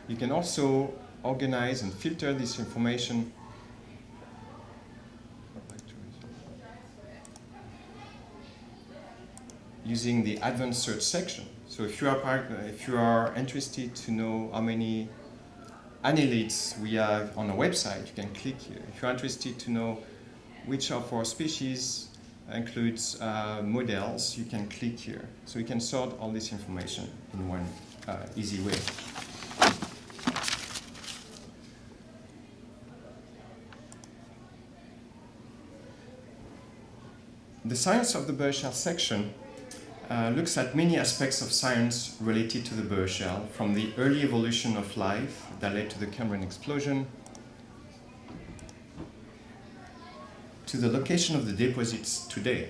You can also organize and filter this information using the advanced search section. So if you are interested to know how many annelids we have on a website, you can click here. If you're interested to know which of our species includes models, you can click here. So you can sort all this information in one easy way. The Science of the Burgess Shale section looks at many aspects of science related to the Burgess Shale, from the early evolution of life that led to the Cambrian explosion, to the location of the deposits today,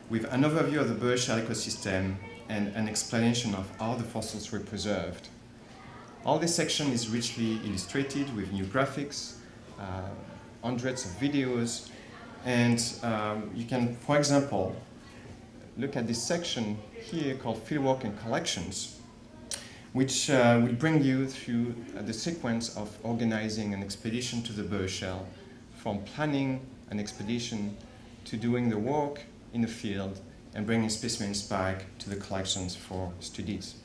with an overview of the Burgess Shale ecosystem and an explanation of how the fossils were preserved. All this section is richly illustrated with new graphics, hundreds of videos, and you can, for example, look at this section here called Fieldwork and Collections, which will bring you through the sequence of organizing an expedition to the Burgess Shale, from planning an expedition to doing the work in the field and bringing specimens back to the collections for studies.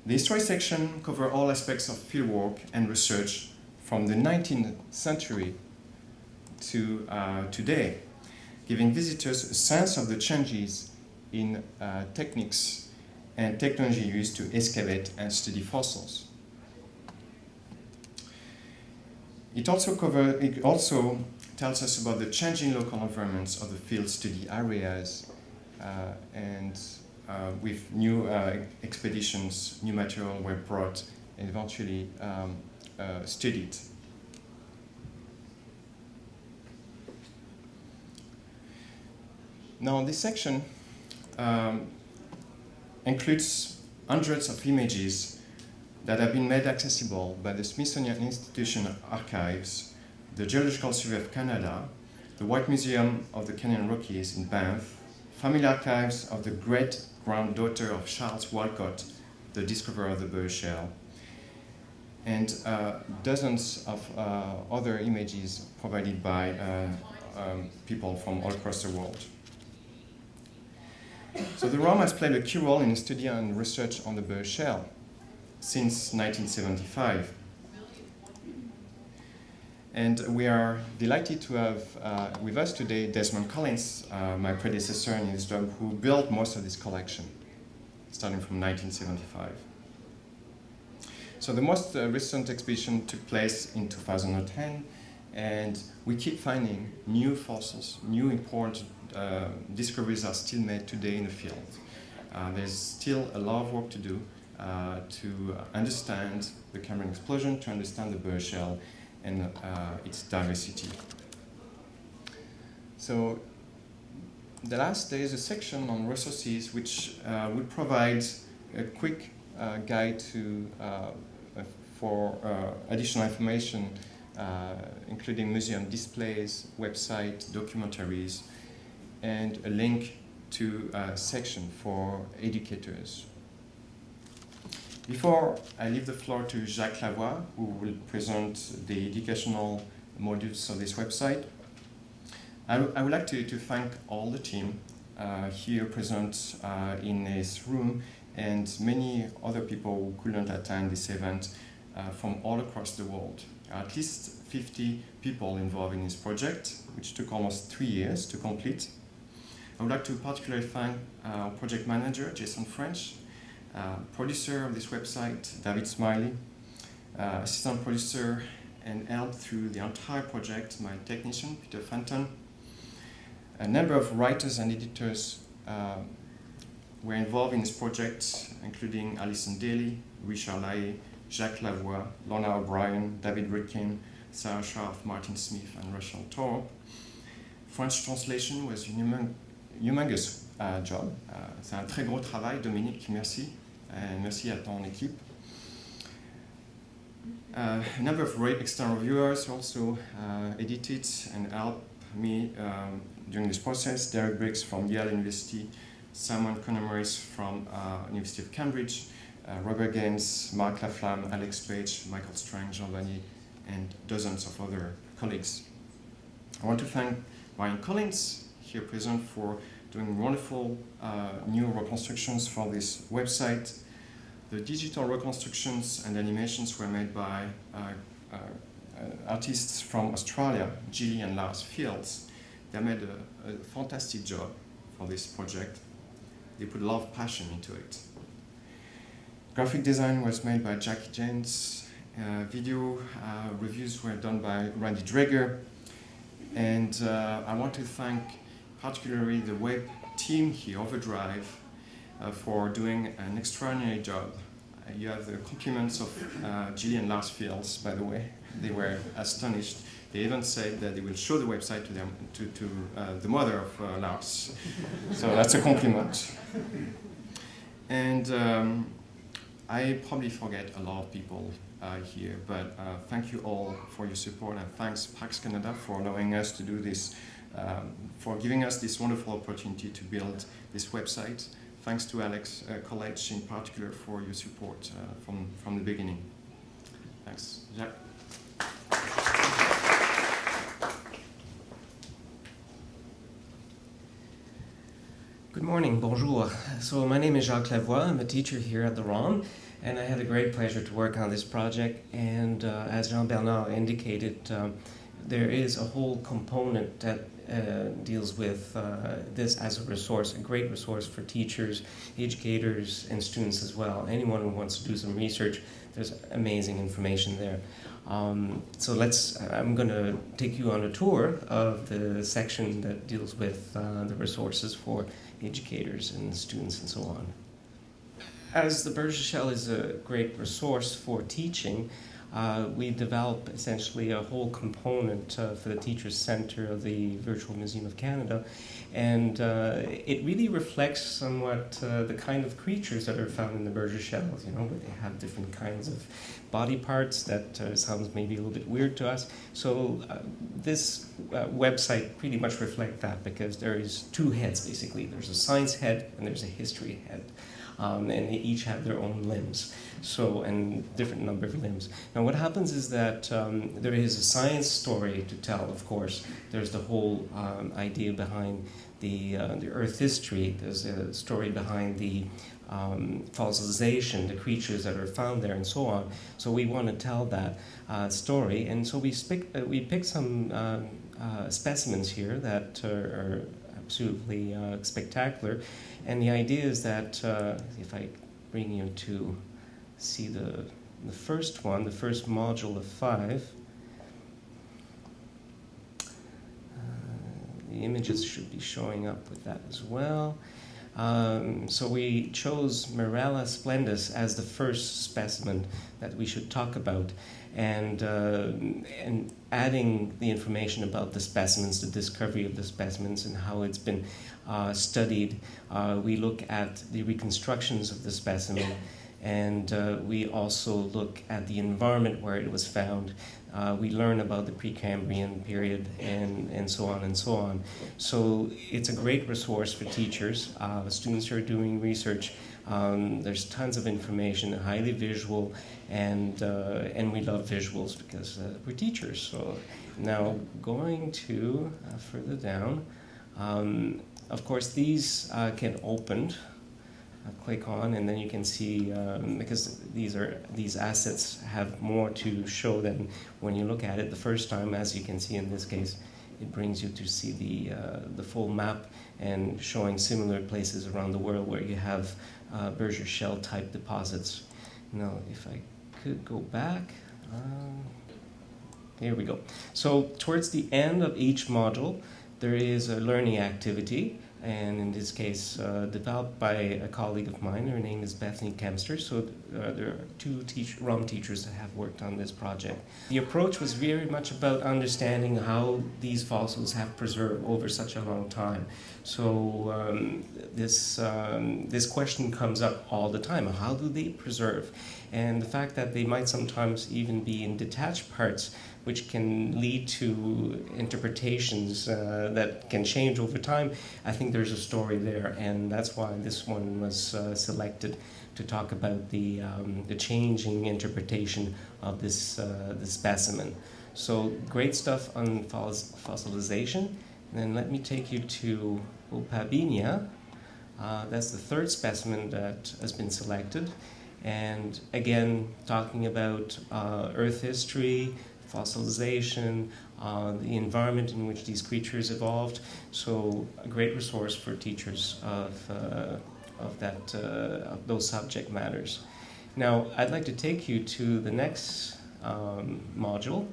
The history section covers all aspects of fieldwork and research from the 19th century to today, giving visitors a sense of the changes in techniques and technology used to excavate and study fossils. It also tells us about the changing local environments of the field study areas, and with new expeditions, new material were brought and eventually studied. Now, this section includes hundreds of images that have been made accessible by the Smithsonian Institution Archives, the Geological Survey of Canada, the White Museum of the Canadian Rockies in Banff, family archives of the great-granddaughter of Charles Walcott, the discoverer of the Burgess Shale, and dozens of other images provided by people from all across the world. So the ROM has played a key role in the study and research on the Burgess Shale since 1975. And we are delighted to have with us today Desmond Collins, my predecessor in his job, who built most of this collection, starting from 1975. So the most recent expedition took place in 2010, and we keep finding new fossils, new important discoveries are still made today in the field. There's still a lot of work to do to understand the Cambrian explosion, to understand the Burgess Shale and its diversity. So the last there is a section on resources which will provide a quick guide to for additional information, including museum displays, website, documentaries, and a link to a section for educators. Before I leave the floor to Jacques Dubois, who will present the educational modules of this website, I would like to thank all the team here present in this room, and many other people who couldn't attend this event from all across the world. At least 50 people involved in this project, which took almost 3 years to complete. I would like to particularly thank our project manager, Jason French, producer of this website, David Smiley, assistant producer and helped through the entire project, my technician, Peter Fenton. A number of writers and editors were involved in this project, including Alison Daly, Richard Lahaye, Jacques Dubois, Lorna O'Brien, David Ritkin, Sarah Scharf, Martin Smith, and Rachel Thorpe. French translation was a humongous job. C'est un très gros travail, Dominique, merci. Merci à ton équipe. A number of external reviewers also edited and helped me during this process. Derek Briggs from Yale University, Simon Connemoris from University of Cambridge, Robert Gaines, Mark Laflamme, Alex Page, Michael Strang, Jean Vanier, and dozens of other colleagues. I want to thank Brian Collins, here present, for doing wonderful new reconstructions for this website. The digital reconstructions and animations were made by artists from Australia, Gilly and Lars Fields. They made a fantastic job for this project. They put a lot of passion into it. Graphic design was made by Jackie James. Video reviews were done by Randy Dreger. And I want to thank particularly the web team here, Overdrive, for doing an extraordinary job. You have the compliments of Gilly and Lars Fields, by the way. They were astonished. They even said that they will show the website to them, to the mother of Lars. So that's a compliment. And I probably forget a lot of people here, but thank you all for your support, and thanks Pax Canada for allowing us to do this, for giving us this wonderful opportunity to build this website. Thanks to Alex College in particular for your support from the beginning. Thanks. Jacques. Good morning, bonjour. So my name is Jacques Dubois. I'm a teacher here at the ROM, and I had a great pleasure to work on this project. And as Jean-Bernard indicated, there is a whole component that deals with this as a resource, a great resource for teachers, educators, and students as well. Anyone who wants to do some research, there's amazing information there. I'm going to take you on a tour of the section that deals with the resources for educators and students and so on. As the Burgess Shale is a great resource for teaching, we developed essentially a whole component for the Teachers Center of the Virtual Museum of Canada, and it really reflects somewhat the kind of creatures that are found in the Burgess Shale, you know, where they have different kinds of body parts that sounds maybe a little bit weird to us. So this website pretty much reflects that, because there is two heads basically. There's a science head and there's a history head. And they each have their own limbs, and different number of limbs. Now what happens is that there is a science story to tell, of course. There's the whole idea behind the Earth history. There's a story behind the fossilization, the creatures that are found there, and so on. So we want to tell that story, and so we picked some specimens here that are absolutely spectacular. And the idea is that if I bring you to see the first one, the first module of 5, the images should be showing up with that as well. So we chose Mirella splendus as the first specimen that we should talk about, and adding the information about the specimens, the discovery of the specimens, and how it's been studied. We look at the reconstructions of the specimen, and we also look at the environment where it was found. We learn about the Precambrian period, and so on and so on. So it's a great resource for teachers. Students who are doing research. There's tons of information, highly visual, and we love visuals because we're teachers. So now going to further down, of course these can open. Click on, and then you can see, because these assets have more to show than when you look at it the first time. As you can see in this case, it brings you to see the full map, and showing similar places around the world where you have Burgess Shale type deposits. Now if I could go back, here we go. So towards the end of each module there is a learning activity, and in this case developed by a colleague of mine. Her name is Bethany Kempster. So there are two ROM teachers that have worked on this project. The approach was very much about understanding how these fossils have preserved over such a long time. So this question comes up all the time: how do they preserve? And the fact that they might sometimes even be in detached parts which can lead to interpretations that can change over time, I think there's a story there, and that's why this one was selected to talk about the changing interpretation of this specimen. So great stuff on fossilization. And then let me take you to Opabinia. That's the third specimen that has been selected. And again, talking about Earth history, fossilization, the environment in which these creatures evolved. So a great resource for teachers of those subject matters. Now, I'd like to take you to the next module,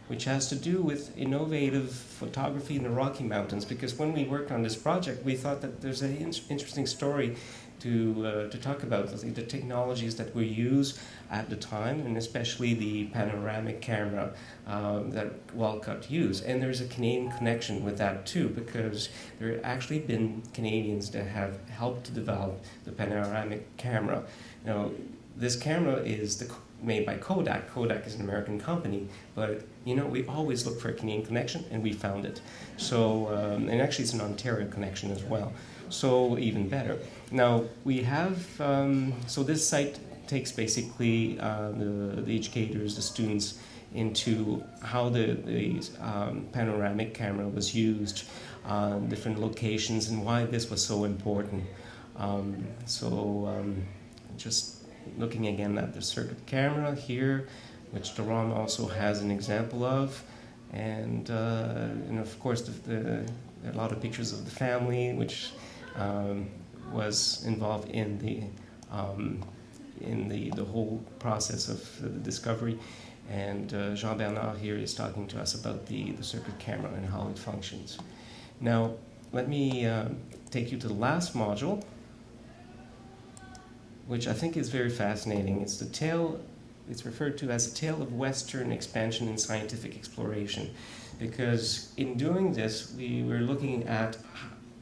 which has to do with innovative photography in the Rocky Mountains, because when we worked on this project, we thought that there's an interesting story to talk about, the technologies that we use at the time, and especially the panoramic camera that Walcott used. And there's a Canadian connection with that too, because there have actually been Canadians that have helped to develop the panoramic camera. Now, this camera is made by Kodak. Kodak is an American company, but we always look for a Canadian connection, and we found it. So, and actually it's an Ontario connection as well. So even better. Now we have, so this site takes basically the educators, the students, into how the panoramic camera was used on different locations and why this was so important. Just looking again at the circuit camera here, which Doron also has an example of, and of course there are a lot of pictures of the family, which was involved in the whole process of the discovery. And Jean Bernard here is talking to us about the circuit camera and how it functions. Now, let me take you to the last module, which I think is very fascinating. It's referred to as a tale of Western expansion and scientific exploration, because in doing this, we were looking at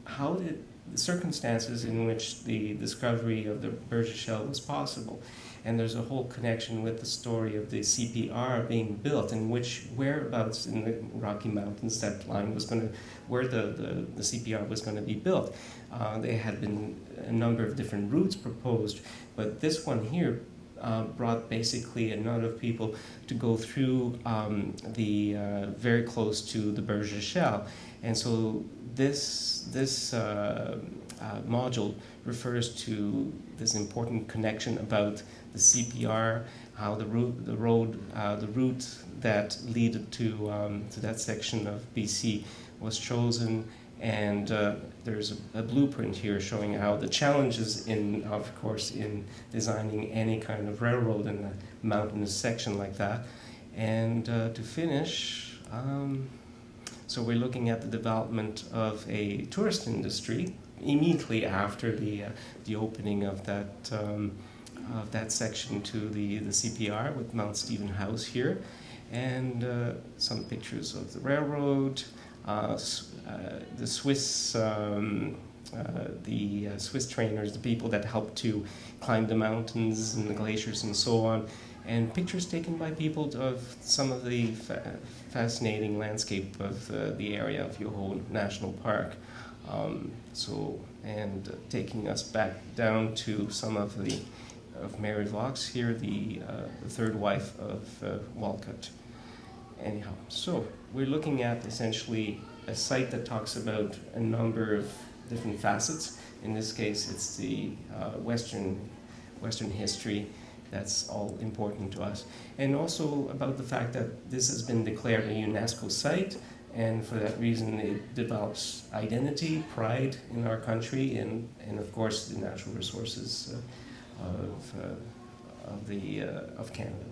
how did the circumstances in which the discovery of the Burgess Shale was possible. And there's a whole connection with the story of the CPR being built, and whereabouts in the Rocky Mountains that line was where the CPR was going to be built. There had been a number of different routes proposed, but this one here brought basically a lot of people to go through very close to the Burgess Shale. And so this module refers to this important connection about the CPR, how the route that led to that section of BC was chosen, and there's a blueprint here showing how the challenges in designing any kind of railroad in a mountainous section like that. And to finish, so we're looking at the development of a tourist industry immediately after the opening of that section to the CPR with Mount Stephen House here, and some pictures of the railroad, the Swiss trainers, the people that helped to climb the mountains and the glaciers and so on, and pictures taken by people of some of the fascinating landscape of the area of Yoho National Park. And taking us back down to some of Mary Vaux here, the third wife of Walcott. Anyhow, so we're looking at essentially a site that talks about a number of different facets. In this case, it's the Western history. That's all important to us. And also about the fact that this has been declared a UNESCO site, and for that reason it develops identity, pride in our country, and of course the natural resources of Canada.